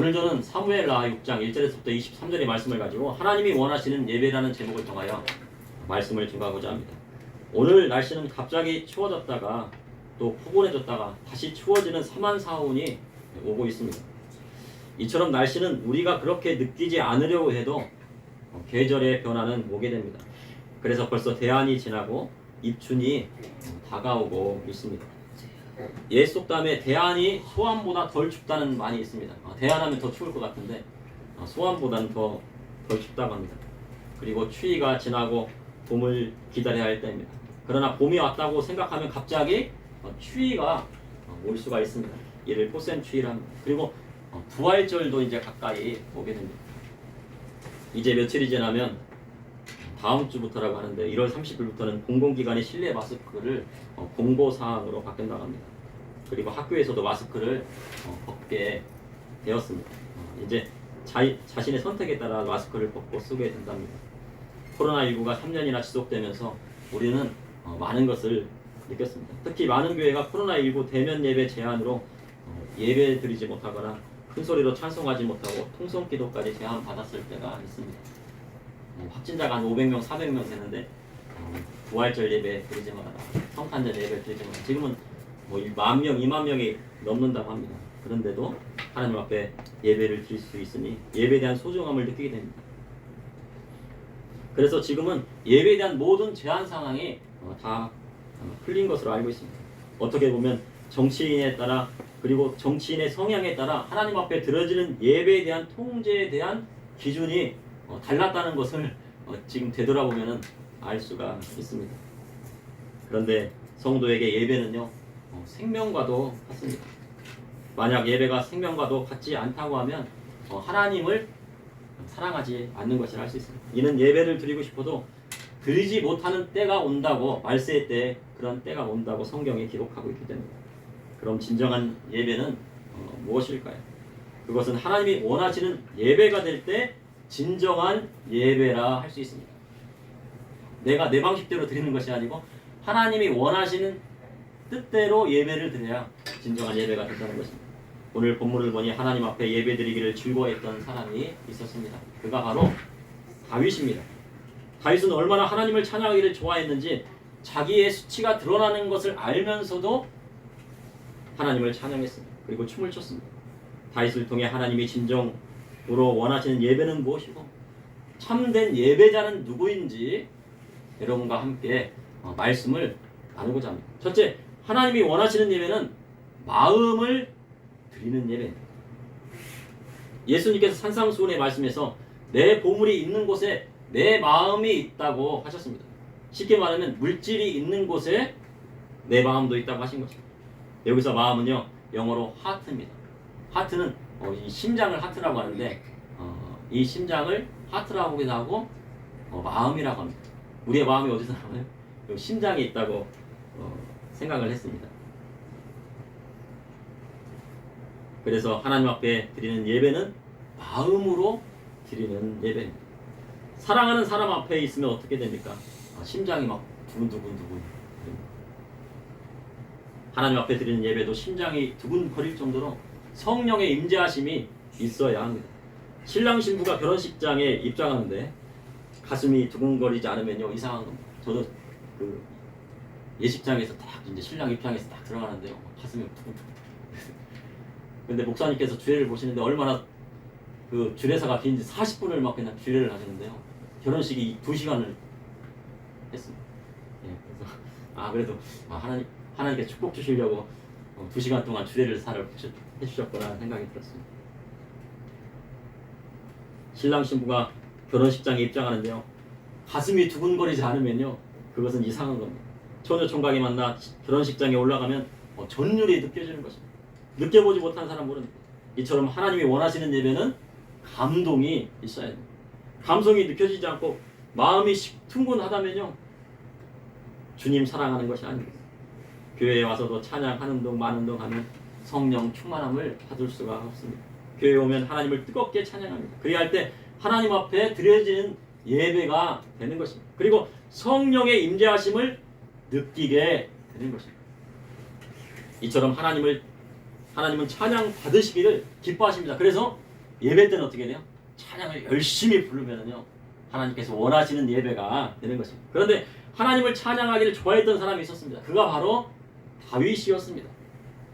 오늘 저는 사무엘하 6장 1절에서부터 23절의 말씀을 가지고 하나님이 원하시는 예배라는 제목을 통하여 말씀을 증거하고자 합니다. 오늘 날씨는 갑자기 추워졌다가 또 포근해졌다가 다시 추워지는 사만사온이 오고 있습니다. 이처럼 날씨는 우리가 그렇게 느끼지 않으려고 해도 계절의 변화는 오게 됩니다. 그래서 벌써 대안이 지나고 입춘이 다가오고 있습니다. 옛 속담에 대안이 소환보다 덜 춥다는 말이 있습니다. 대안하면 더 추울 것 같은데 소환보다는 덜 춥다고 합니다. 그리고 추위가 지나고 봄을 기다려야 할 때입니다. 그러나 봄이 왔다고 생각하면 갑자기 추위가 올 수가 있습니다. 이를 포센추위라 합니다. 그리고 부활절도 이제 가까이 오게 됩니다. 이제 며칠이 지나면 다음 주부터라고 하는데 1월 30일부터는 공공기관의 실내 마스크를 공고사항으로 바뀐다고 합니다. 그리고 학교에서도 마스크를 벗게 되었습니다. 이제 자신의 선택에 따라 마스크를 벗고 쓰게 된답니다. 코로나19가 3년이나 지속되면서 우리는 많은 것을 느꼈습니다. 특히 많은 교회가 코로나19 대면 예배 제한으로 예배 드리지 못하거나 큰 소리로 찬송하지 못하고 통성기도까지 제한받았을 때가 있습니다. 확진자가 한 500명, 400명 되는데 부활절 예배 드리지 마라, 성탄절 예배 드리지 마라. 지금은 뭐 10,000명, 20,000명이 넘는다고 합니다. 그런데도 하나님 앞에 예배를 드릴 수 있으니 예배에 대한 소중함을 느끼게 됩니다. 그래서 지금은 예배에 대한 모든 제한 상황이 다 풀린 것으로 알고 있습니다. 어떻게 보면 정치인에 따라 그리고 정치인의 성향에 따라 하나님 앞에 드려지는 예배에 대한 통제에 대한 기준이 달랐다는 것을 지금 되돌아보면 알 수가 있습니다. 그런데 성도에게 예배는요 생명과도 같습니다. 만약 예배가 생명과도 같지 않다고 하면 하나님을 사랑하지 않는 것이라 할 수 있습니다. 이는 예배를 드리고 싶어도 드리지 못하는 때가 온다고, 말세의 때 그런 때가 온다고 성경에 기록하고 있기 때문입니다. 그럼 진정한 예배는 무엇일까요? 그것은 하나님이 원하시는 예배가 될 때 진정한 예배라 할 수 있습니다. 내가 내 방식대로 드리는 것이 아니고 하나님이 원하시는 뜻대로 예배를 드려야 진정한 예배가 된다는 것입니다. 오늘 본문을 보니 하나님 앞에 예배 드리기를 즐거워했던 사람이 있었습니다. 그가 바로 다윗입니다. 다윗은 얼마나 하나님을 찬양하기를 좋아했는지 자기의 수치가 드러나는 것을 알면서도 하나님을 찬양했습니다. 그리고 춤을 췄습니다. 다윗을 통해 하나님이 진정으로 원하시는 예배는 무엇이고 참된 예배자는 누구인지 여러분과 함께 말씀을 나누고자 합니다. 첫째, 하나님이 원하시는 예배는 마음을 드리는 예배입니다. 예수님께서 산상수훈의 말씀에서 내 보물이 있는 곳에 내 마음이 있다고 하셨습니다. 쉽게 말하면 물질이 있는 곳에 내 마음도 있다고 하신 것입니다. 여기서 마음은요 영어로 하트입니다. 하트는 이 심장을 하트라고 하는데 이 심장을 하트라고 하기도 하고 마음이라고 합니다. 우리의 마음이 어디서 나와요? 심장에 있다고 생각을 했습니다. 그래서 하나님 앞에 드리는 예배는 마음으로 드리는 예배입니다. 사랑하는 사람 앞에 있으면 어떻게 됩니까? 심장이 막 두근두근. 하나님 앞에 드리는 예배도 심장이 두근거릴 정도로 성령의 임재하심이 있어야 합니다. 신랑 신부가 결혼식장에 입장하는데 가슴이 두근거리지 않으면요 이상한 겁니다. 저도 그 예식장에서 딱 이제 신랑 입장에서 딱 들어가는데요 가슴이 두근두근. 근데 목사님께서 주례를 보시는데 얼마나 그 주례사가 긴지 40분을 막 그냥 주례를 하시는데요. 결혼식이 2시간을 했습니다. 예, 그래서 그래도 하나님께 축복 주시려고 2시간 동안 주례를 해주셨구나 생각이 들었습니다. 신랑 신부가 결혼식장에 입장하는데요. 가슴이 두근거리지 않으면요. 그것은 이상한 겁니다. 처녀 총각이 만나 결혼식장에 올라가면 전율이 느껴지는 것입니다. 느껴보지 못한 사람 모릅니다. 이처럼 하나님이 원하시는 예배는 감동이 있어야 됩니다. 감성이 느껴지지 않고 마음이 퉁근하다면요. 주님 사랑하는 것이 아닙니다. 교회에 와서도 찬양하는 동 마는 동 하면 성령 충만함을 받을 수가 없습니다. 교회에 오면 하나님을 뜨겁게 찬양합니다. 그래야 할 때 하나님 앞에 드려지는 예배가 되는 것입니다. 그리고 성령의 임재하심을 느끼게 되는 것입니다. 이처럼 하나님은 찬양 받으시기를 기뻐하십니다. 그래서 예배 때는 어떻게 돼요? 찬양을 열심히 부르면은요 하나님께서 원하시는 예배가 되는 것입니다. 그런데 하나님을 찬양하기를 좋아했던 사람이 있었습니다. 그가 바로 다윗이었습니다.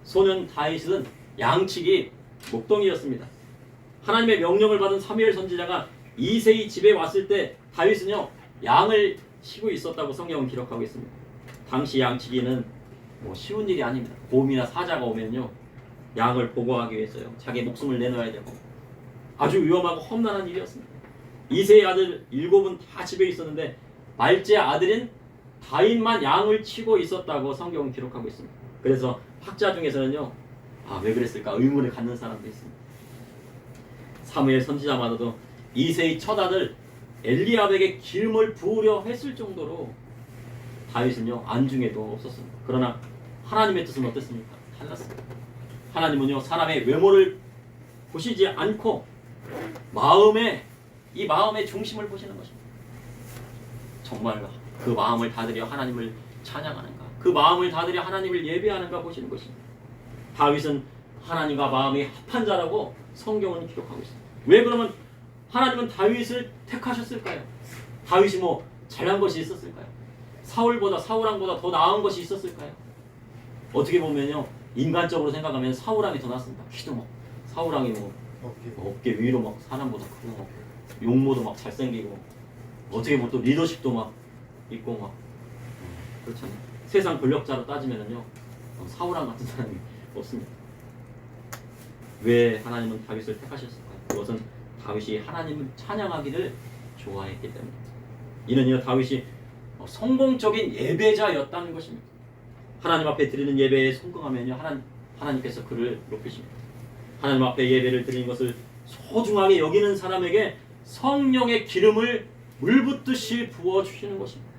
소년 다윗은 양치기 목동이었습니다. 하나님의 명령을 받은 사무엘 선지자가 이새의 집에 왔을 때 다윗은요 양을 치고 있었다고 성경은 기록하고 있습니다. 당시 양치기는 뭐 쉬운 일이 아닙니다. 곰이나 사자가 오면요 양을 보호하기 위해서요 자기 목숨을 내놓아야 되고 아주 위험하고 험난한 일이었습니다. 이새의 아들 7은 다 집에 있었는데 말째 아들인 다윗만 양을 치고 있었다고 성경은 기록하고 있습니다. 그래서 학자 중에서는요 왜 그랬을까 의문을 갖는 사람도 있습니다. 사무엘 선지자마저도 이새의 첫 아들 엘리압에게 기름을 부으려 했을 정도로 다윗은요 안중에도 없었습니다. 그러나 하나님의 뜻은 어땠습니까? 달랐습니다. 하나님은요 사람의 외모를 보시지 않고 이 마음의 중심을 보시는 것입니다. 정말 그 마음을 다들여 하나님을 찬양하는가, 그 마음을 다들여 하나님을 예배하는가 보시는 것입니다. 다윗은 하나님과 마음이 합한 자라고 성경은 기록하고 있습니다. 왜 그러면 하나님은 다윗을 택하셨을까요? 다윗이 뭐 잘난 것이 있었을까요? 사울 왕보다 더 나은 것이 있었을까요? 어떻게 보면요 인간적으로 생각하면 사울 왕이 더 낫습니다. 키도 막 사울 왕이 뭐 어깨 위로 막 사람보다 크고 용모도 막 잘생기고 어떻게 보면 또 리더십도 막 있고 막 그렇잖아요. 세상 권력자로 따지면은요 사울 왕 같은 사람이 없습니다. 왜 하나님은 다윗을 택하셨을까요? 그것은 다윗이 하나님을 찬양하기를 좋아했기 때문입니다. 이는요 다윗이 성공적인 예배자였다는 것입니다. 하나님 앞에 드리는 예배에 성공하면요 하나님께서 그를 높이십니다. 하나님 앞에 예배를 드리는 것을 소중하게 여기는 사람에게 성령의 기름을 물붓듯이 부어주시는 것입니다.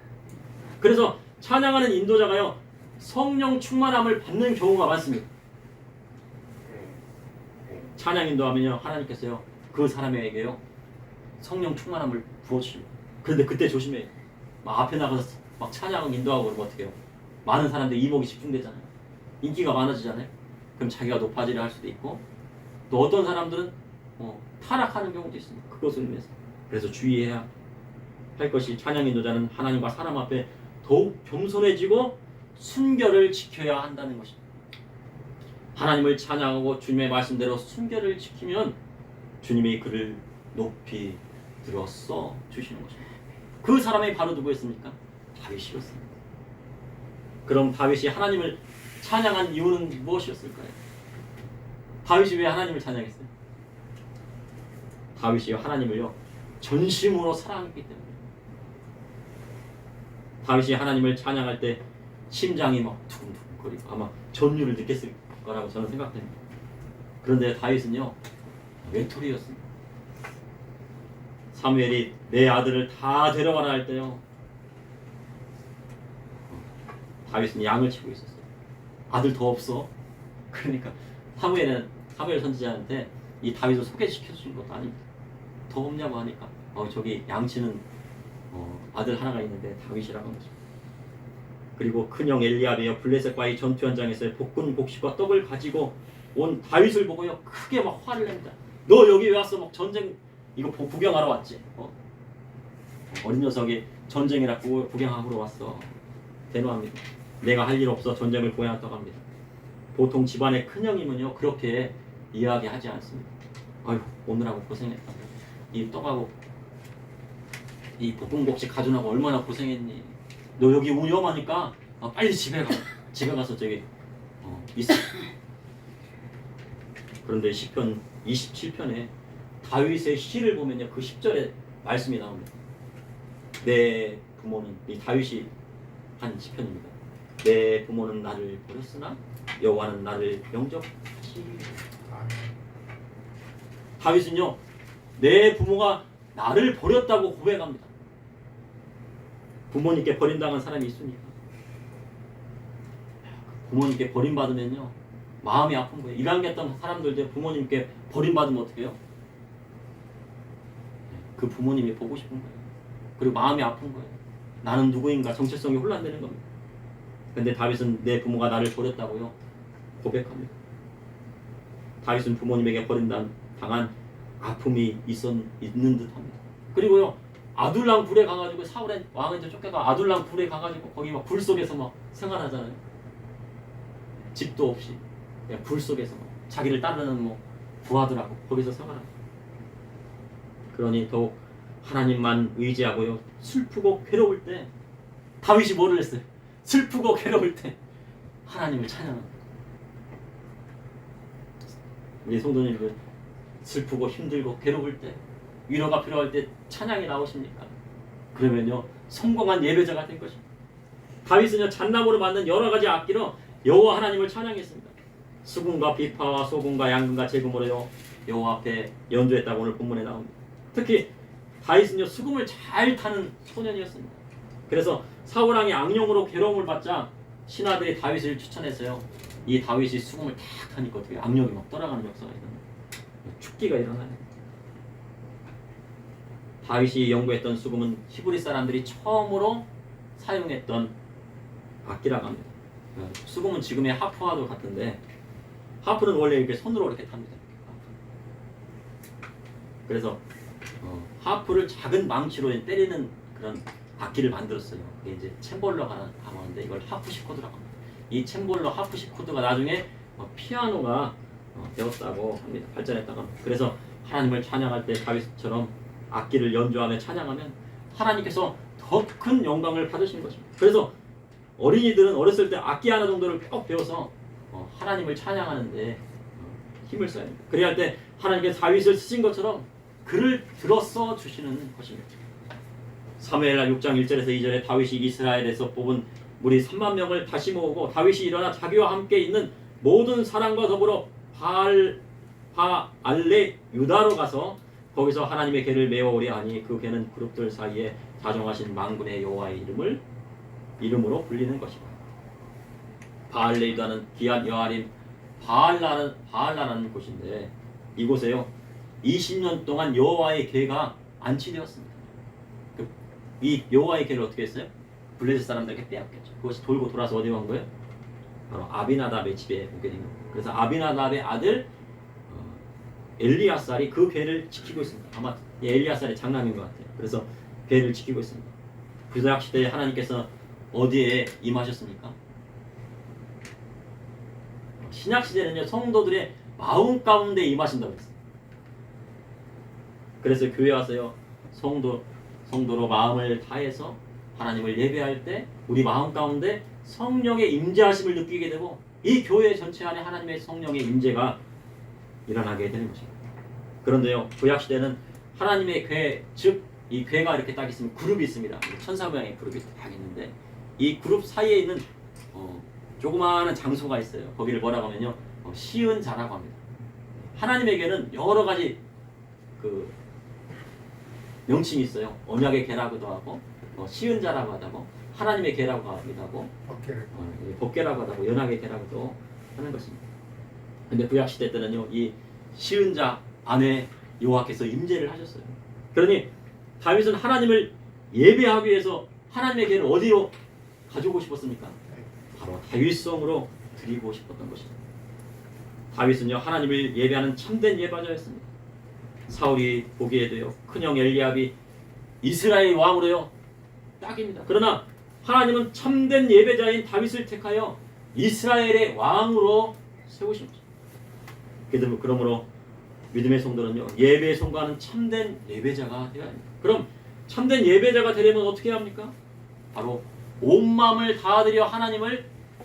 그래서 찬양하는 인도자가요 성령 충만함을 받는 경우가 많습니다. 찬양 인도하면요 하나님께서요 그 사람에게요 성령 충만함을 부어주십니다. 그런데 그때 조심해요. 막 앞에 나가서 막 찬양 인도하고 그러면 어떻게 해요? 많은 사람들이 이목이 집중되잖아요. 인기가 많아지잖아요. 그럼 자기가 높아지려 할 수도 있고 또 어떤 사람들은 타락하는 경우도 있습니다. 그것을 위해서. 그래서 주의해야 할 것이 찬양 인도자는 하나님과 사람 앞에 더욱 겸손해지고 순결을 지켜야 한다는 것입니다. 하나님을 찬양하고 주님의 말씀대로 순결을 지키면 주님이 그를 높이 들어서 주시는 것입니다. 그 사람이 바로 누구였습니까? 다윗이었습니다. 그럼 다윗이 하나님을 찬양한 이유는 무엇이었을까요? 다윗이 왜 하나님을 찬양했어요? 다윗이 하나님을요 전심으로 사랑했기 때문에. 다윗이 하나님을 찬양할 때 심장이 막 두근두근거리고 아마 전율을 느꼈을 거라고 저는 생각됩니다. 그런데 다윗은요 외톨이였습니다. 사무엘이 내 아들을 다 데려가라 할 때요 다윗은 양을 치고 있었어요. 아들 더 없어? 그러니까 사무엘 선지자한테 이 다윗을 소개시켜 준 것도 아닙니다. 더 없냐고 하니까 저기 양치는 아들 하나가 있는데 다윗이라고 한 거죠. 그리고 큰형 엘리압이요 블레셋과의 전투 현장에서 볶은 곡식과 떡을 가지고 온 다윗을 보고요 크게 막 화를 냅니다. 너 여기 왜 왔어? 막 전쟁 이거 구경하러 왔지? 어린 녀석이 전쟁이라 구경하러 왔어. 대노합니다. 내가 할 일 없어 전쟁을 구경했다고 합니다. 보통 집안의 큰형이면요 그렇게 이야기하지 않습니다. 아유 오늘하고 고생했다. 이 떡하고 이 볶음국식 가져나고 얼마나 고생했니? 너 여기 위험하니까 빨리 집에 가. 집에 가서 저기 있어. 그런데 시편 27편에 다윗의 시를 보면요 그 10절에 말씀이 나옵니다. 내 부모는 이 다윗이 한 시편입니다. 내 부모는 나를 버렸으나 여호와는 나를 영접하시. 다윗은요 내 부모가 나를 버렸다고 고백합니다. 부모님께 버림당한 사람이 있습니까? 부모님께 버림받으면요 마음이 아픈 거예요. 일한했던 사람들도 부모님께 버림받으면 어떻게 해요? 그 부모님이 보고 싶은 거예요. 그리고 마음이 아픈 거예요. 나는 누구인가 정체성이 혼란되는 겁니다. 근데 다윗은 내 부모가 나를 버렸다고요 고백합니다. 다윗은 부모님에게 버림당한 아픔이 있는 듯합니다. 그리고요 아둘람 굴에 가가지고 사울의 왕은 이제 쫓겨가 아둘람 굴에 가가지고 거기 막 불 속에서 막 생활하잖아요. 집도 없이 그냥 불 속에서 막 자기를 따르는 뭐 부하들하고 거기서 생활합니다. 그러니 더욱 하나님만 의지하고요 슬프고 괴로울 때 다윗이 뭐를 했어요? 슬프고 괴로울 때 하나님을 찬양합니다. 우리 성도님들 슬프고 힘들고 괴로울 때 위로가 필요할 때 찬양이 나오십니까? 그러면요 성공한 예배자가 된 것입니다. 다윗은요 잣나무로 만든 여러 가지 악기로 여호와 하나님을 찬양했습니다. 수금과 비파와 소금과 양금과 제금으로요 여호와 앞에 연주했다고 오늘 본문에 나옵니다. 특히 다윗은요 수금을 잘 타는 소년이었습니다. 그래서 사울 왕이 악령으로 괴로움을 받자 신하들이 다윗을 추천했어요. 이 다윗이 수금을 탁 타니까 어떻게 악령이 막 떠나가는 역사가 일어나요. 축기가 일어나요. 다윗이 연구했던 수금은 히브리 사람들이 처음으로 사용했던 악기라고 합니다. 수금은 지금의 하프와도 같은데 하프는 원래 이렇게 손으로 이렇게 탑니다. 그래서 하프를 작은 망치로 때리는 그런 악기를 만들었어요. 그게 이제 챔벌러가 하는데 이걸 하프시코드라고 합니다. 이 챔벌러 하프시코드가 나중에 피아노가 되었다고 합니다. 발전했다고 합니다. 그래서 하나님을 찬양할 때 다윗처럼 악기를 연주하며 찬양하면 하나님께서 더 큰 영광을 받으시는 것입니다. 그래서 어린이들은 어렸을 때 악기 하나 정도를 꼭 배워서 하나님을 찬양하는데 힘을 써야 합니다. 그래야 할 때 하나님께서 다윗을 쓰신 것처럼 그를 들어써 주시는 것입니다. 사무엘하 6장 1절에서 2절에 다윗이 이스라엘에서 뽑은 무리 3만 명을 다시 모으고 다윗이 일어나 자기와 함께 있는 모든 사람과 더불어 바알레 유다로 가서 거기서 하나님의 궤를 메어오려 하니 그 궤는 그룹들 사이에 다정하신 만군의 여호와의 이름으로 불리는 것입니다. 바알레 유다는 기앗 여아림 바알라라는 곳인데 이곳에요 20년 동안 여호와의 궤가 안치되었습니다. 이 여호와의 궤를 어떻게 했어요? 블레셋 사람들에게 빼앗겼죠. 그것이 돌고 돌아서 어디 간 거예요? 바로 아비나답의 집에 오게 된 거예요. 그래서 아비나답의 아들 엘리야살이 그 궤를 지키고 있습니다. 아마 엘리야살의 장남인 것 같아요. 그래서 궤를 지키고 있습니다. 구약 시대에 하나님께서 어디에 임하셨습니까? 신약 시대는요 성도들의 마음 가운데 임하신다고 했어요. 그래서 교회 와서요 성도로 마음을 다해서 하나님을 예배할 때 우리 마음 가운데 성령의 임재하심을 느끼게 되고 이 교회 전체 안에 하나님의 성령의 임재가 일어나게 되는 것입니다. 그런데요 구약 시대는 하나님의 궤, 즉 이 궤가 이렇게 딱 있으면 그룹이 있습니다. 천사 모양의 그룹이 딱 있는데 이 그룹 사이에 있는 조그마한 장소가 있어요. 거기를 뭐라고 하면요 시은 자라고 합니다. 하나님에게는 여러 가지 그 명칭이 있어요. 언약의 궤라고도 하고 시은 자라고 하다고 하나님의 궤라고 하기도 하고 법궤라고 하다고 연약의 궤라고도 하는 것입니다. 근데 구약 시대 때는요 이 시은 자 안에 여호와께서 임재를 하셨어요. 그러니 다윗은 하나님을 예배하기 위해서 하나님의 궤를 어디로 가지고 싶었습니까? 바로 다윗성으로 드리고 싶었던 것입니다. 다윗은요 하나님을 예배하는 참된 예배자였습니다. 사울이 보기에도요 큰형 엘리압이 이스라엘 왕으로요 딱입니다. 그러나 하나님은 참된 예배자인 다윗을 택하여 이스라엘의 왕으로 세우신 것입니다. 그러므로 믿음의 성도는요 예배에 성공하는 참된 예배자가 되어야 합니다. 그럼 참된 예배자가 되려면 어떻게 해야 합니까? 바로 온 마음을 다하드려 하나님을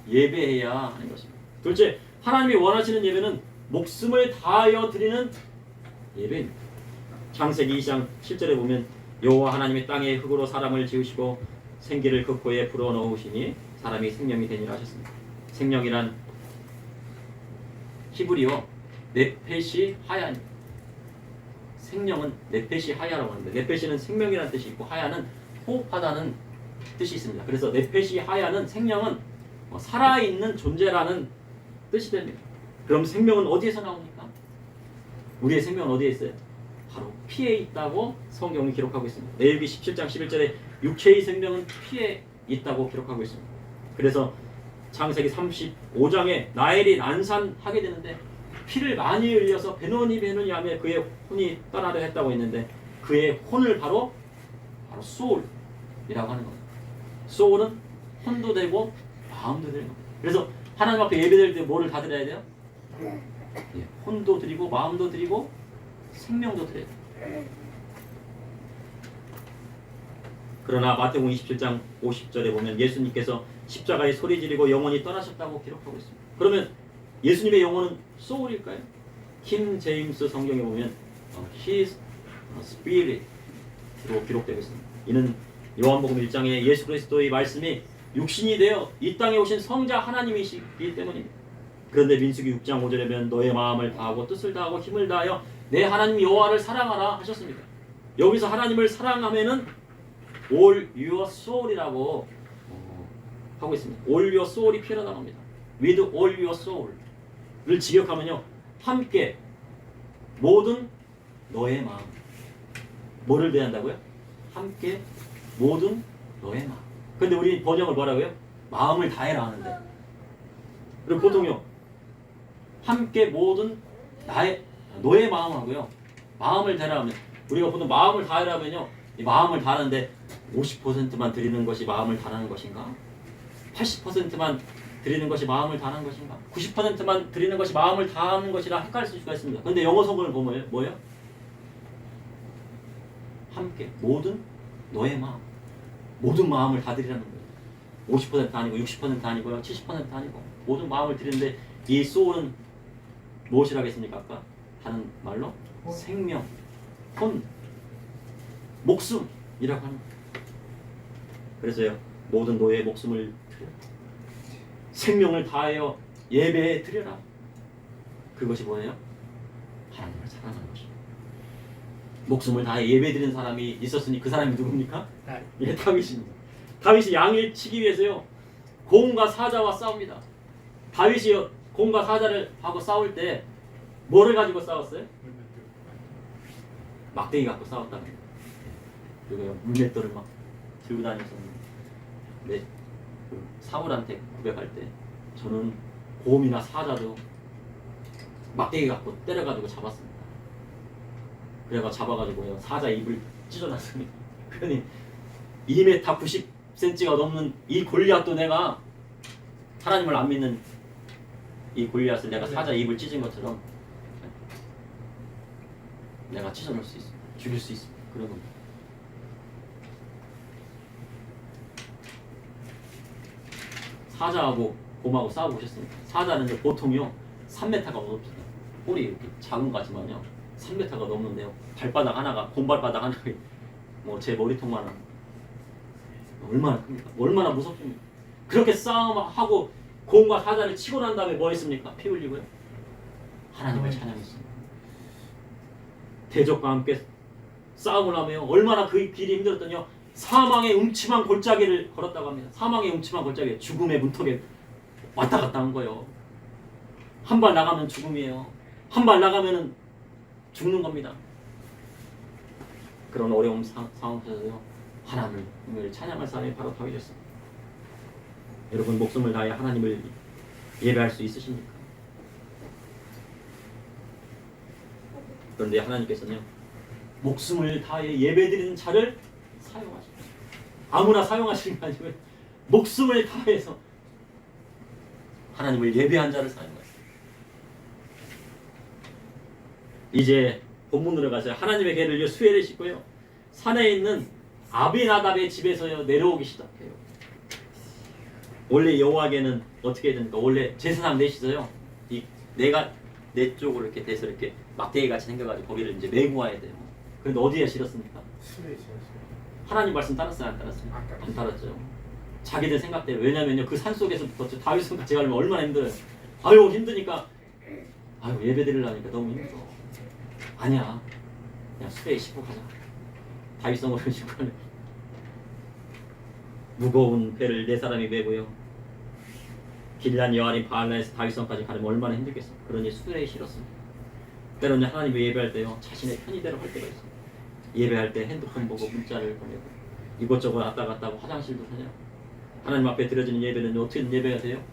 예배해야 하는 것입니다. 둘째, 하나님이 원하시는 예배는 목숨을 다하여 드리는 예배입니다. 창세기 2장 7절에 보면 여호와 하나님이 땅의 흙으로 사람을 지으시고 생기를 그 코에 불어넣으시니 사람이 생명이 되니라 하셨습니다. 생명이란 히브리어 네페시 하야입니다. 생명은 네페시 하야라고 하는데 네페시는 생명이라는 뜻이 있고 하야는 호흡하다는 뜻이 있습니다. 그래서 네페시 하야는 생명은 살아있는 존재라는 뜻이 됩니다. 그럼 생명은 어디에서 나옵니까? 우리의 생명은 어디에 있어요? 바로 피에 있다고 성경이 기록하고 있습니다. 레위기 17장 11절에 육체의 생명은 피에 있다고 기록하고 있습니다. 그래서 창세기 35장에 나엘이 난산하게 되는데 피를 많이 흘려서 베노니 하며 그의 혼이 떠나려 했다고 했는데 그의 혼을 바로 소울이라고 하는 겁니다. 소울은 혼도 되고 마음도 되는 겁니다. 그래서 하나님 앞에 예배드릴 때 뭐를 다 드려야 돼요? 예, 혼도 드리고 마음도 드리고 생명도 드려야 돼요. 그러나 마태복음 27장 50절에 보면 예수님께서 십자가에 소리 지르고 영혼이 떠나셨다고 기록하고 있습니다. 그러면 예수님의 영혼은 소울일까요? 킹 제임스 성경에 보면 His Spirit로 기록되고 있습니다. 이는 요한복음 1장에 예수 그리스도의 말씀이 육신이 되어 이 땅에 오신 성자 하나님이시기 때문입니다. 그런데 민수기 6장 5절에 보면 너의 마음을 다하고 뜻을 다하고 힘을 다하여 내 하나님 여호와를 사랑하라 하셨습니다. 여기서 하나님을 사랑하면은 all your soul이라고 하고 있습니다. all your soul이 표현하는 겁니다. with all your soul을 직역하면요, 함께 모든 너의 마음. 뭐를 대한다고요? 함께 모든 너의 마음. 근데 우리 번역을 뭐라고요? 마음을 다해라 하는데. 그리고 보통요, 함께 모든 너의 마음하고요, 마음을 다해라 하면, 우리가 보통 마음을 다해라 하면요, 이 마음을 다하는데 50%만 드리는 것이 마음을 다하는 것인가? 80%만 드리는 것이 마음을 다하는 것인가? 90%만 드리는 것이 마음을 다하는 것이라 헷갈릴 수가 있습니다. 그런데 영어 성경을 보면 뭐예요? 함께 모든 너의 마음, 모든 마음을 다 드리라는 거예요. 50% 아니고 60% 아니고요, 70% 아니고 모든 마음을 드리는데 이 소울은 무엇이라겠습니까? 아까 하는 말로 생명, 혼, 목숨이라고 하는 거예요. 그래서요, 모든 너의 목숨을 드려, 생명을 다하여 예배에 드려라. 그것이 뭐예요? 하나님을 사랑하는 것입니다. 목숨을 다해 예배 드리는 사람이 있었으니 그 사람이 누굽니까? 이게 다윗입니다. 다윗이 양을 치기 위해서요, 공과 사자와 싸웁니다. 다윗이 공과 사자를 하고 싸울 때 뭐를 가지고 싸웠어요? 막대기 갖고 싸웠다는 거예요. 그리고 물맷돌을 막 들고 다녔었는데, 네, 사울한테 고백할 때 저는 곰이나 사자도 막대기 갖고 때려가지고 잡았습니다. 그래가 잡아가지고요, 사자 입을 찢어놨습니다. 그러니 2m 90cm가 넘는 이 골리앗도 내가, 하나님을 안 믿는 이 골리앗을 내가 사자 입을 찢은 것처럼 내가 찢어놓을 수 있습니다. 죽일 수 있습니다. 그런 겁니다. 사자하고 곰하고 싸워보셨습니까? 사자는 이제 보통요 3m가 넘습니다. 꼬리 이렇게 작은 것 같지만요 3m가 넘는데요, 발바닥 하나가, 곰발바닥 하나가 뭐 제 머리통만한, 얼마나 큽니까? 얼마나 무섭습니까? 그렇게 싸움하고 곰과 사자를 치고 난 다음에 뭐 했습니까? 피 흘리고요, 하나님을 찬양했습니다. 대적과 함께 싸움을 하며 얼마나 그 길이 힘들었더니요, 사망의 음침한 골짜기를 걸었다고 합니다. 사망의 음침한 골짜기, 죽음의 문턱에 왔다 갔다 한 거예요. 한 발 나가면 죽음이에요. 한 발 나가면은 죽는 겁니다. 그런 어려운 상황에서요, 하나님을 찬양할 사람이 바로 다윗이었습니다. 여러분, 목숨을 다해 하나님을 예배할 수 있으십니까? 그런데 하나님께서는요, 목숨을 다해 예배드리는 자를 사용하십니다. 아무나 사용하시는 게 아니고요, 목숨을 다해서 하나님을 예배한 자를 사용하십니다. 이제 본문으로 가서 하나님의 계를 수혜를 싣고요, 산에 있는 아비나답의 집에서요 내려오기 시작해요. 원래 여호와께는 어떻게 됩니까? 원래 제사장 넷이서요, 이 내가 네 쪽으로 이렇게 돼서 이렇게 막대기 같이 생겨가지고 거기를 이제 메고 와야 돼요. 그런데 어디에 실었습니까? 하나님 말씀 따랐어요, 안 따랐어요? 안 따랐죠. 자기들 생각대로. 왜냐면요, 그 산 속에서부터 다윗성 같이 가려면 얼마나 힘들어요. 아유 힘드니까, 아유 예배 드리려니까 너무 힘들어. 아니야, 그냥 수레에 싣고 가자. 다윗성으로 싣고 가려. 무거운 배를 네 사람이 메고요, 길란 여아림 바알라에서 다윗성까지 가려면 얼마나 힘들겠어. 그러니 수레에 실었습니다. 때로는 하나님을 예배할 때요, 자신의 편의대로 할 때가 있습니다. 예배할 때 핸드폰 보고 문자를 보내고 이것저것 왔다 갔다 하고 화장실도 다녀. 하나님 앞에 드려지는 예배는 어떻게 예배가 돼요?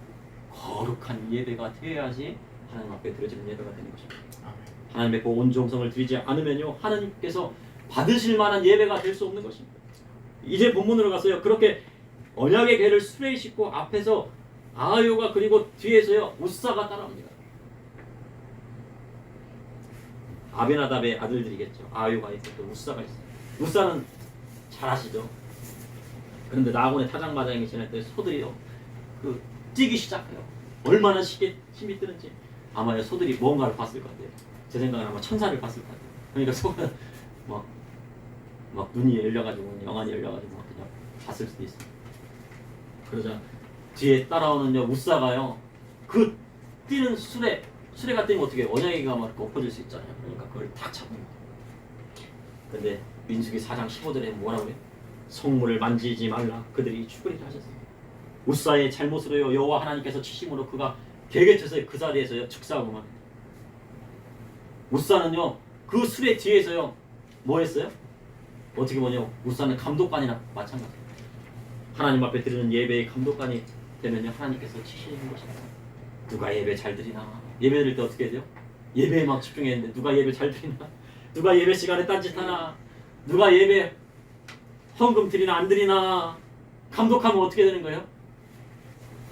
거룩한 예배가 되어야지 하나님 앞에 드려지는 예배가 되는 것입니다. 아멘. 하나님의 그 온 정성을 드리지 않으면요 하나님께서 받으실 만한 예배가 될 수 없는 것입니다. 이제 본문으로 가서요 그렇게 언약의 궤를 수레에 싣고 앞에서 아하요가 그리고 뒤에서요 우사가 따라옵니다. 아베나답의 아들들이겠죠. 아하요가 있고 또 우사가 있어요. 우사는 잘 아시죠? 그런데 나곤의 타작마당에 지날 때 소들이요 그 뛰기 시작해요. 얼마나 힘이 뜨는지 아마 소들이 뭔가를 봤을 것 같아요. 제 생각은 아마 천사를 봤을 것 같아요. 그러니까 소는 막 눈이 열려가지고 영안이 열려가지고 막 그냥 봤을 수도 있어요. 그러자 뒤에 따라오는 우사가요 그 뛰는 수레가 뛰면 어떻게 언약이가 막 엎어질 수 있잖아요. 그러니까 그걸 탁 잡는 거예요. 근데 민수기 4장 15절에 뭐라고 해요? 성물을 만지지 말라 그들이 죽으리라 하셨어요. 우사의 잘못으로요 여호와 하나님께서 치심으로 그가 개개쳐서 그 자리에서요 즉사하고만. 우사는요 그 수레 뒤에서요 뭐 했어요? 어떻게 보냐 우사는 감독관이나 마찬가지예요. 하나님 앞에 드리는 예배의 감독관이 되면요 하나님께서 치시는 것입니다. 누가 예배 잘 드리나 예배 드릴 때 어떻게 해야 돼요? 예배에 막 집중했는데 누가 예배 잘 드리나 누가 예배 시간에 딴짓하나 누가 예배 헌금 드리나 안 드리나 감독하면 어떻게 되는 거예요?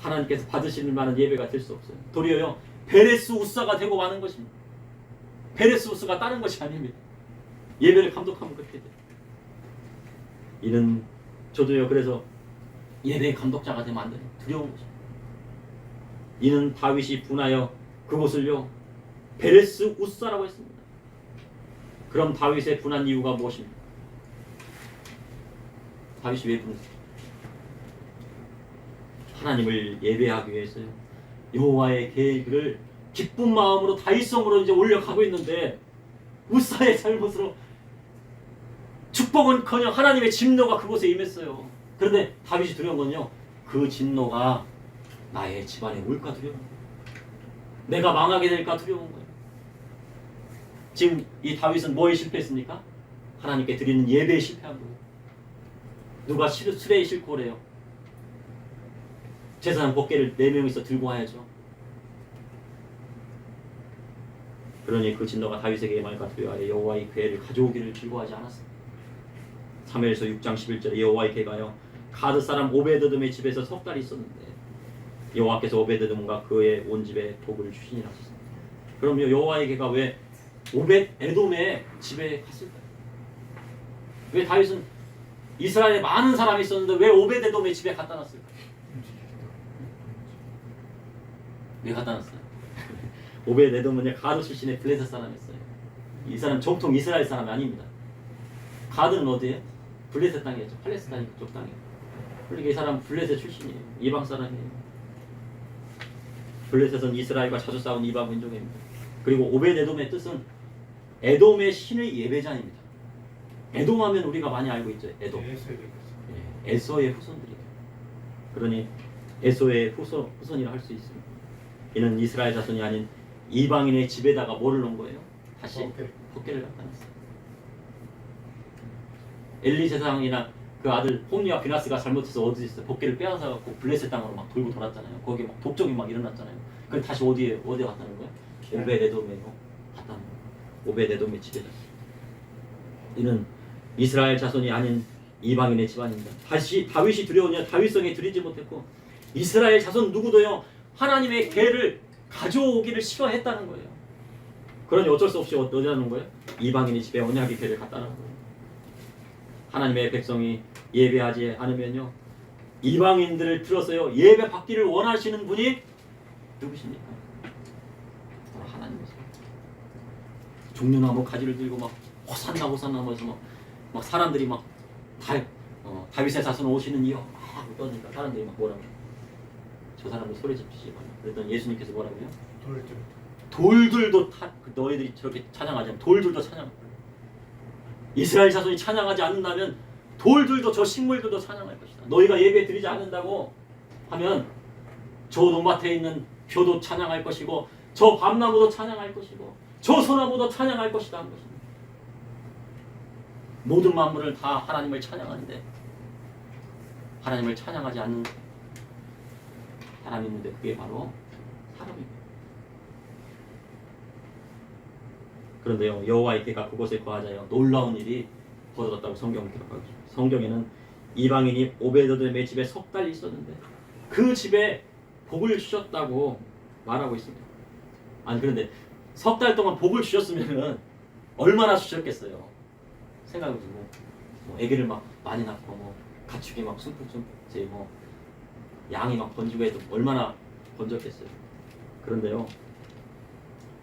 하나님께서 받으시는 만한 예배가 될 수 없어요. 도리어요 베레스 우사가 되고 마는 것입니다. 베레스 우사가 다른 것이 아닙니다. 예배를 감독하면 그렇게 돼요. 이는 저도요 그래서 예배의 감독자가 되면 안 돼요. 두려운 것입니다. 이는 다윗이 분하여 그곳을요 베레스 우사라고 했습니다. 그럼 다윗의 분한 이유가 무엇입니까? 다윗이 왜 분했어요? 하나님을 예배하기 위해서요. 여호와의 계획을 기쁜 마음으로 다윗성으로 이제 올려가고 있는데 우사의 잘못으로 축복은커녕 하나님의 진노가 그곳에 임했어요. 그런데 다윗이 두려운 건요. 그 진노가 나의 집안에 올까 두려운 거예요. 내가 망하게 될까 두려운 거예요. 지금 이 다윗은 뭐에 실패했습니까? 하나님께 드리는 예배에 실패한 거예요. 누가 수레에 싣고 오래요. 제사장 법궤를 4명이서 들고 와야죠. 그러니 그 진노가 다윗에게 말까 두려워하여 여호와의 궤를 가져오기를 즐거워하지 않았습니다. 사무엘서 6장 11절에 여호와의 궤가요 가드 사람 오베드돔의 집에서 석 달이 있었는데 여호와께서 오베드돔과 그의 온 집에 복을 주시니라 하셨습니다. 그럼 여호와의 궤가 왜 오벳에돔의 집에 갔을까요? 왜 다윗은 이스라엘에 많은 사람이 있었는데 왜 오벳에돔의 집에 갖다 놨을까요? 왜 갖다 놨어요? 오벳에돔은 가드 출신의 블레셋 사람이었어요. 이 사람 정통 이스라엘 사람이 아닙니다. 가드는 어디예요? 블레셋 땅이었죠. 팔레스타인 그쪽 땅이에요. 그러니까 이 사람 블레셋 출신이에요. 이방 사람이에요. 블레셋은 이스라엘과 자주 싸운 이방 민족입니다. 그리고 오벳에돔의 뜻은 에돔의 신의 예배자입니다. 에돔하면 우리가 많이 알고 있죠. 에돔. 에서의 후손들이에요. 그러니 에서의 후손이라 할 수 있습니다. 이는 이스라엘 자손이 아닌 이방인의 집에다가 뭐를 놓은 거예요? 다시 법궤를 갖다 놨어요. 엘리 제사장이나 그 아들 홈리와 비나스가 잘못해서 어디 있어요? 법궤를 빼앗아 갖고 블레셋 땅으로 막 돌고 돌았잖아요. 거기에 막 독적이 막 일어났잖아요. 그럼 다시 어디에 갖다 놓은 거예요? 오벳에돔에요. 갖다 놓은 거예요. 오벳에돔의 집에다. 이는 이스라엘 자손이 아닌 이방인의 집안입니다. 다시 다윗이 두려우냐? 다윗성에 드리지 못했고 이스라엘 자손 누구도요 하나님의 궤를 가져오기를 싫어했다는 거예요. 그러니 어쩔 수 없이 어디다 놓은 거예요? 이방인의 집에 언약의 궤를 갖다 놓은 거예요. 하나님의 백성이 예배하지 않으면요 이방인들을 들어서요 예배 받기를 원하시는 분이 누구십니까? 하나님이세요. 종려나무 가지를 들고 막 호산나 하면서 막 사람들이 막 다윗의 자손 오시는 이여 막 떠니까 사람들이 막 뭐라고 저 사람들 소리 집히지 마. 그랬더니 예수님께서 뭐라고요? 돌들도 너희들이 저렇게 찬양하지 않으면 돌들도 찬양. 이스라엘 자손이 찬양하지 않는다면 돌들도 저 식물들도 찬양할 것이다. 너희가 예배 드리지 않는다고 하면 저 논밭에 있는 벼도 찬양할 것이고 저 밤나무도 찬양할 것이고 저 소나무도 찬양할 것이다 하는 것입니다. 모든 만물을 다 하나님을 찬양하는데 하나님을 찬양하지 않는 사람이 있는데 그게 바로 사람입니다. 그런데요, 여호와의 개가 그곳에 거하자여 놀라운 일이 벌어졌다고 성경은 기록하고 있습니다. 성경에는 이방인이 오베드돔의 집에 석 달 있었는데 그 집에 복을 주셨다고 말하고 있습니다. 아니 그런데 석 달 동안 복을 주셨으면 얼마나 주셨겠어요. 생각해보세요. 뭐 아기를 막 많이 낳고 뭐 가축이 막 숨풍숨풍 뭐 양이 막 번지고 해도 얼마나 번졌겠어요. 그런데요,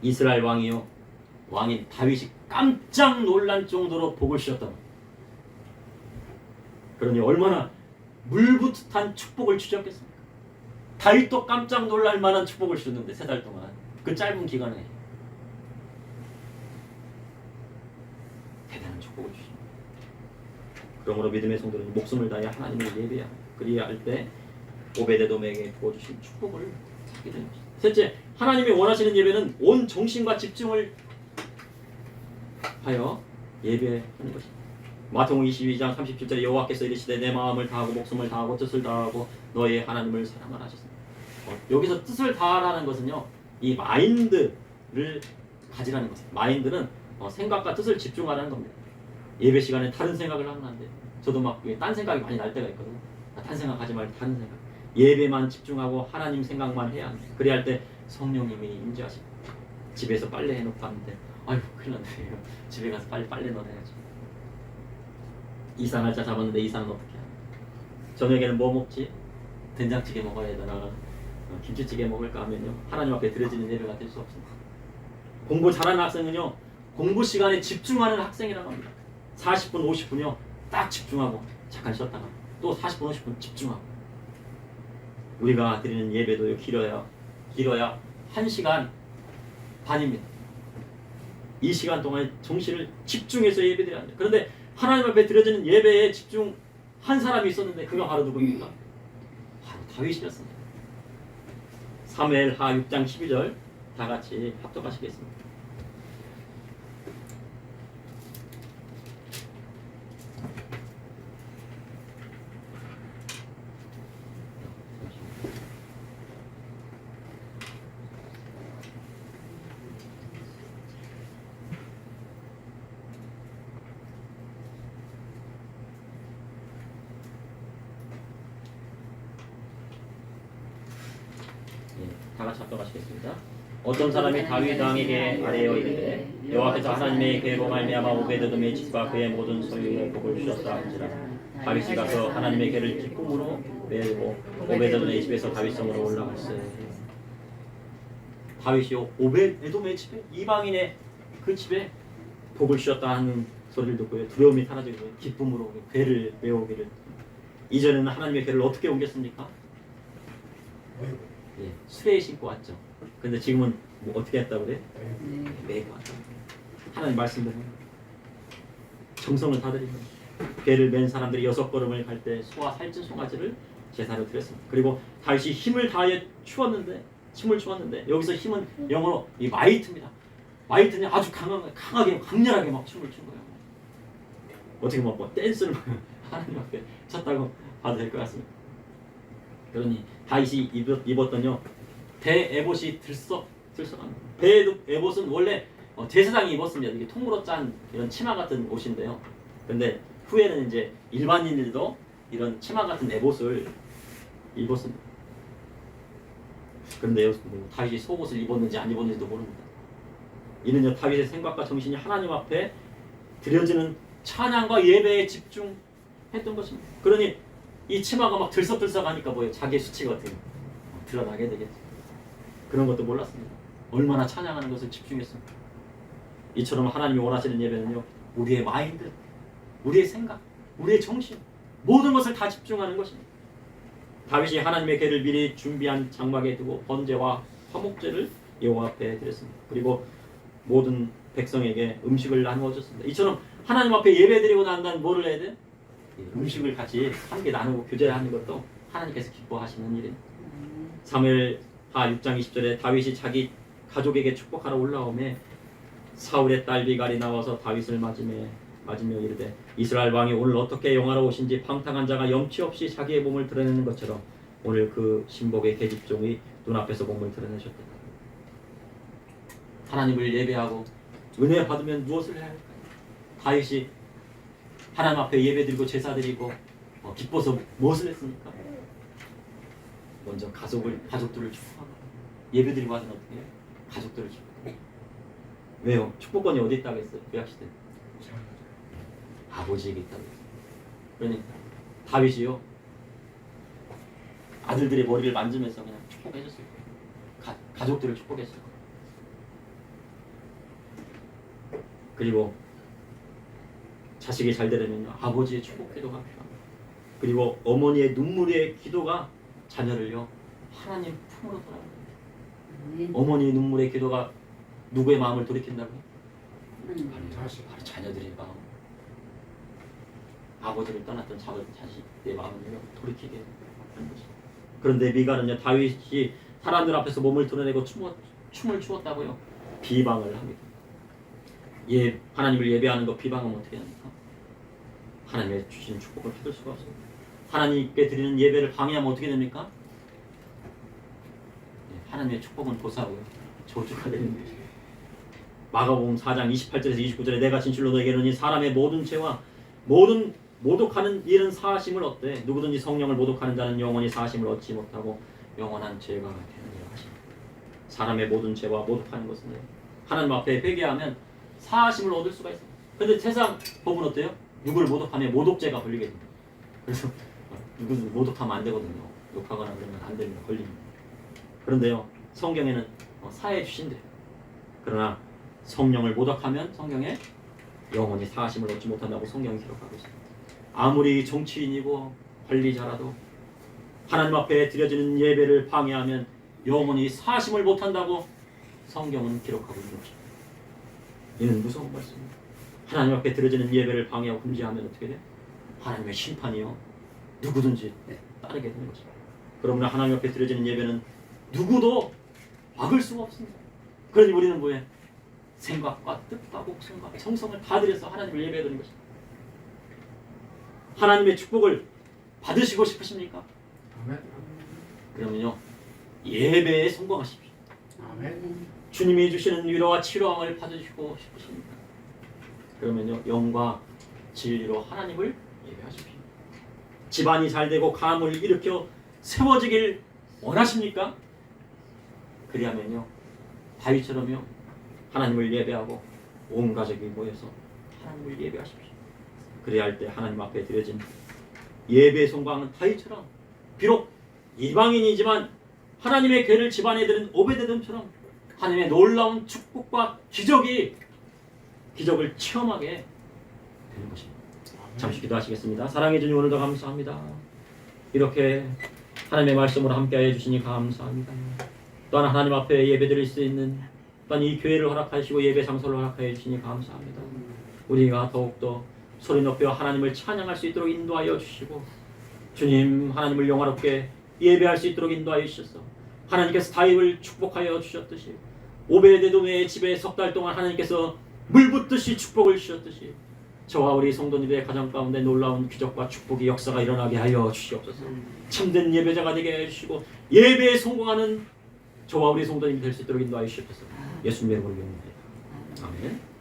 이스라엘 왕인 다윗이 깜짝 놀란 정도로 복을 주셨다. 그러니 얼마나 물붓듯한 축복을 주셨겠습니까? 다윗도 깜짝 놀랄 만한 축복을 주셨는데 3달 동안 그 짧은 기간에 대단한 축복을 주십니다. 그러므로 믿음의 성도는 목숨을 다해 하나님을 예배하며 그리할 때 오베데돔에게 부어주신 축복을 찾게 되는 것입니다. 셋째, 하나님이 원하시는 예배는 온 정신과 집중을 하여 예배하는 것입니다. 마태복음 22장 37절에 여호와께서 이르시되 내 마음을 다하고 목숨을 다하고 뜻을 다하고 너의 하나님을 사랑하라 하셨습니다. 여기서 뜻을 다하라는 것은요, 이 마인드를 가지라는 것입니다. 마인드는 생각과 뜻을 집중하라는 겁니다. 예배 시간에 다른 생각을 하면 안 돼요. 저도 막 딴 생각이 많이 날 때가 있거든요. 딴 생각하지 말고 다른 생각. 예배만 집중하고 하나님 생각만 해야 합니다. 그래야 할 때 성령님이 임재하십니다. 집에서 빨래 해놓고 왔는데 아유 큰일 났네. 집에 가서 빨리 빨래 넣어야지. 이사 날짜 잡았는데 이사는 어떻게 하냐. 저녁에는 뭐 먹지? 된장찌개 먹어야 되나 김치찌개 먹을까 하면요, 하나님 앞에 드려지는 예배가 될 수 없습니다. 공부 잘하는 학생은요, 공부 시간에 집중하는 학생이라고 합니다. 40분 50분요 딱 집중하고 잠깐 쉬었다가 또 40분 50분 집중하고. 우리가 드리는 예배도 길어야 1시간 반입니다. 이 시간 동안 정신을 집중해서 예배드려야 합니다. 그런데 하나님 앞에 드려지는 예배에 집중한 사람이 있었는데 그가 바로 누구입니까? 바로 다윗이었습니다. 사무엘하 6장 12절 다 같이 합독하시겠습니다. 다 같이 합독하시겠습니다. 어떤 사람이 다윗 왕에게 아뢰어 이르되 여호와께서 하나님의 계로 말미암아 오베드돔의 집과 그의 모든 소유에 복을 주셨다 한지라. 다윗이 가서 하나님의 계를 기쁨으로 메고 오베드돔의 집에서 다윗성으로 올라갔어요. 다윗이 오베드돔의 집에, 이방인의 그 집에 복을 주셨다 하는 소리를 듣고요, 두려움이 사라지고 기쁨으로 궤를 메우기를. 이전에는 하나님의 궤를 어떻게 옮겼습니까? 예, 수레에 신고 왔죠. 근데 지금은 뭐 어떻게 했다고 그래? 메고 왔다. 하나님 말씀대로 정성을 다드리고 궤를 맨 사람들이 6걸음을 갈 때 소와 살찐 송아지를 제사로 드렸습니다. 그리고 다윗이 힘을 다하여 힘을 추었는데 여기서 힘은 영어로 이 마이트입니다. 마이트는 아주 강하게 강렬하게 막 춤을 춘 거예요. 어떻게 뭐 댄스를 하나님 앞에 췄다고 봐도 될 것 같습니다. 그러니 다윗이 입었던요 대에봇이 들썩합니다. 대에봇은 원래 제사장이 입었습니다. 이게 통으로 짠 이런 치마 같은 옷인데요. 근데 후에는 이제 일반인들도 이런 치마 같은 에봇을 입었습니다. 그런데 다윗이 속옷을 입었는지 안 입었는지도 모릅니다. 이는요 다윗의 생각과 정신이 하나님 앞에 드려지는 찬양과 예배에 집중했던 것입니다. 그러니 이 치마가 막 들썩들썩하니까 뭐예요? 자기의 수치가 어떻게 드러나게 되겠죠. 그런 것도 몰랐습니다. 얼마나 찬양하는 것을 집중했습니다. 이처럼 하나님이 원하시는 예배는요, 우리의 마인드, 우리의 생각, 우리의 정신, 모든 것을 다 집중하는 것입니다. 다윗이 하나님의 궤를 미리 준비한 장막에 두고 번제와 화목제를 여호와 앞에 드렸습니다. 그리고 모든 백성에게 음식을 나누어 줬습니다. 이처럼 하나님 앞에 예배드리고 난 다음 뭐를 해야 돼? 음식을 같이 함께 나누고 교제하는 것도 하나님께서 기뻐하시는 일입니다. 사무엘하 6장 20절에 다윗이 자기 가족에게 축복하러 올라오매 사울의 딸 비갈이 나와서 다윗을 맞으며 이르되 이스라엘 왕이 오늘 어떻게 영화로우신지 방탕한 자가 염치 없이 자기의 몸을 드러내는 것처럼 오늘 그 신복의 계집종이 눈앞에서 몸을 드러내셨다. 하나님을 예배하고 은혜 받으면 무엇을 해야 할까요? 다윗이 하나님 앞에 예배드리고 제사드리고 기뻐서 무엇을 했습니까? 먼저 가족들을 축복하고 예배드리고 하면 어떻게 해요? 가족들을 축복해요. 왜요? 축복권이 어디 있다고 했어요? 구약시대 아버지에게 있다고 했어요. 그러니까 다윗이요 아들들의 머리를 만지면서 그냥 축복해줬을 거예요. 가족들을 축복했을 거예요. 그리고 자식이 잘 되려면 아버지의 축복 기도가 필요합니다. 그리고 어머니의 눈물의 기도가 자녀를요 하나님 품으로 돌아옵니다. 어머니의 눈물의 기도가 누구의 마음을 돌이킨다고요? 바로 자녀들의 마음. 아버지를 떠났던 자식의 마음을요 돌이키게 하는 거죠. 그런데 미가는요 다윗이 사람들 앞에서 몸을 드러내고 춤을 추었다고요 비방을 합니다. 하나님을 예배하는 거 비방하면 어떻게 합니까? 하나님의 주신 축복을 받을 수가 없습니다. 하나님께 드리는 예배를 방해하면 어떻게 됩니까? 하나님의 축복은 고사하고요 저주가 되는 것입니다. 마가복음 4장 28절에서 29절에 내가 진실로 너에게 이르노니 사람의 모든 죄와 모든 모독하는 일은 사하심을 얻되 누구든지 성령을 모독하는 자는 영원히 사하심을 얻지 못하고 영원한 죄가 되느니라 하십니다. 사람의 모든 죄와 모독하는 것은 하나님 앞에 회개하면 사하심을 얻을 수가 있습니다. 그런데 세상 법은 어때요? 누구를 모독하면 모독죄가 걸리게 됩니다. 그래서 누구를 모독하면 안 되거든요. 욕하거나 그러면 안 됩니다. 걸립니다. 그런데요 성경에는 사해 주신대요. 그러나 성령을 모독하면 성경에 영원히 사하심을 얻지 못한다고 성경이 기록하고 있습니다. 아무리 정치인이고 관리자라도 하나님 앞에 드려지는 예배를 방해하면 영원히 사하심을 못한다고 성경은 기록하고 있는 것입니다. 이는 무서운 말씀입니다. 하나님 앞에 드려지는 예배를 방해하고 금지하면 어떻게 돼요? 하나님의 심판이요 누구든지 따르게 되는 것입니다. 그러므로 하나님 앞에 드려지는 예배는 누구도 막을 수가 없습니다. 그러니 우리는 뭐예요? 생각과 뜻과 목숨과 정성을 다 들여서 하나님을 예배하는 것입니다. 하나님의 축복을 받으시고 싶으십니까? 아멘. 그러면요 예배에 성공하십시오. 아멘. 주님이 주시는 위로와 치료함을 받으시고 싶으십니까? 그러면요 영과 진리로 하나님을 예배하십시오. 집안이 잘되고 가문을 일으켜 세워지길 원하십니까? 그리하면요 다윗처럼요 하나님을 예배하고 온 가족이 모여서 하나님을 예배하십시오. 그래야 할 때 하나님 앞에 드려진 예배의 송광은 다윗처럼 비록 이방인이지만 하나님의 괴를 집안에 드는 오베데돔처럼 하나님의 놀라운 축복과 기적을 체험하게 되는 것입니다. 잠시 기도하시겠습니다. 사랑해 주님 오늘도 감사합니다. 이렇게 하나님의 말씀으로 함께해 주시니 감사합니다. 또한 하나님 앞에 예배드릴 수 있는 또한 이 교회를 허락하시고 예배 장소를 허락해 주시니 감사합니다. 우리가 더욱더 소리 높여 하나님을 찬양할 수 있도록 인도하여 주시고 주님 하나님을 영화롭게 예배할 수 있도록 인도하여 주셔서 하나님께서 다윗을 축복하여 주셨듯이 오베데돔의 집에 석 달 동안 하나님께서 물붓듯이 축복을 주셨듯이 저와 우리 성도님들의 가정 가운데 놀라운 기적과 축복의 역사가 일어나게 하여 주시옵소서. 참된 예배자가 되게 해주시고 예배에 성공하는 저와 우리 성도님이 될 수 있도록 인도하여 주시옵소서. 예수님의 이름으로 기도합니다. 아멘.